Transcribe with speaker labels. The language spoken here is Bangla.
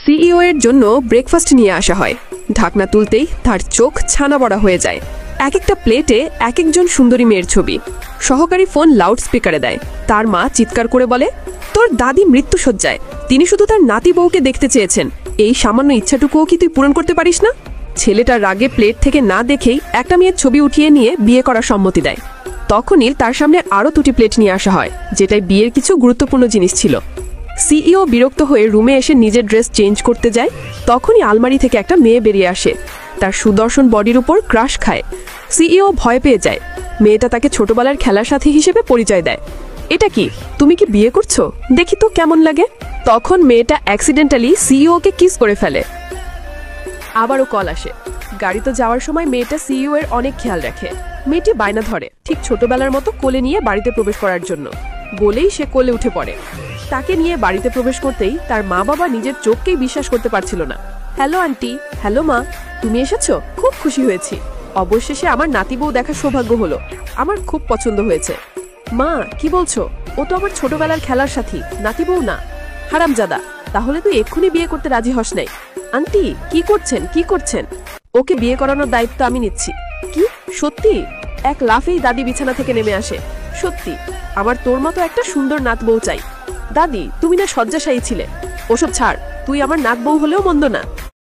Speaker 1: সিইও এর জন্য ব্রেকফাস্ট নিয়ে আসা হয়। ঢাকনা তুলতেই তার চোখ ছানা বড়া হয়ে যায়। এক একটা প্লেটে এক একজন সুন্দরী মেয়ের ছবি। সহকারী ফোন লাউড স্পিকারে দেয়। তার মা চিৎকার করে বলে, তোর দাদি মৃত্যুশয্যায়, তিনি শুধু তার নাতি বউকে দেখতে চেয়েছেন, এই সামান্য ইচ্ছাটুকুও কি তুই পূরণ করতে পারিস না? ছেলেটার রাগে প্লেট থেকে না দেখেই একটা মেয়ের ছবি উঠিয়ে নিয়ে বিয়ে করার সম্মতি দেয়। তখনই তার সামনে আরও 2টি প্লেট নিয়ে আসা হয়, যেটাই বিয়ের কিছু গুরুত্বপূর্ণ জিনিস ছিল। সিইও বিরক্ত হয়ে রুমে এসে নিজের ড্রেস চেঞ্জ করতে যায়। তখনই আলমারি থেকে একটা মেয়ে বেরিয়ে আসে। তার সুদর্শন বডির উপর ক্রাশ খায়। সিইও ভয় পেয়ে যায়। মেয়েটা তাকে ছোটবেলার খেলার সাথী হিসেবে পরিচয় দেয়। এটা কি, তুমি কি বিয়ে করছো? দেখি তো কেমন লাগে। তখন মেয়েটা অ্যাক্সিডেন্টালি সিইওকে কিস করে ফেলে। আবারও কল আসে। গাড়িতে যাওয়ার সময় মেয়েটা সিইও এর অনেক খেয়াল রাখে। মেয়েটি বায়না ধরে ঠিক ছোটবেলার মতো কোলে নিয়ে বাড়িতে প্রবেশ করার জন্য। বলেই সে কোলে উঠে পড়ে। তাকে নিয়ে বাড়িতে প্রবেশ করতেই তার মা বাবা নিজের চোখকেই বিশ্বাস করতে পারছিল না। হ্যালো আন্টি, হ্যালো মা, তুমি এসেছো? খুব খুশি হয়েছি। অবশেষে আমার নাতি বউ দেখার সৌভাগ্য হলো। আমার খুব পছন্দ হয়েছে। মা, কি বলছো? ও তো আমার ছোটবেলার খেলার সাথী, নাতি বউ না। হারামজাদা, তাহলে তুই এক্ষুনি বিয়ে করতে রাজি হস নাই? আন্টি, কি করছেন? ওকে বিয়ে করানোর দায়িত্ব আমি নিচ্ছি। কি সত্যি? এক লাফেই দাদি বিছানা থেকে নেমে আসে। সত্যি, আমার তোর মতো একটা সুন্দর নাত বউ চাই। দাদি, তুমি না শয্যাশায়ী ছিলে। ওসব ছাড়, তুই আমার নাত বউ হলেও মন্দ না।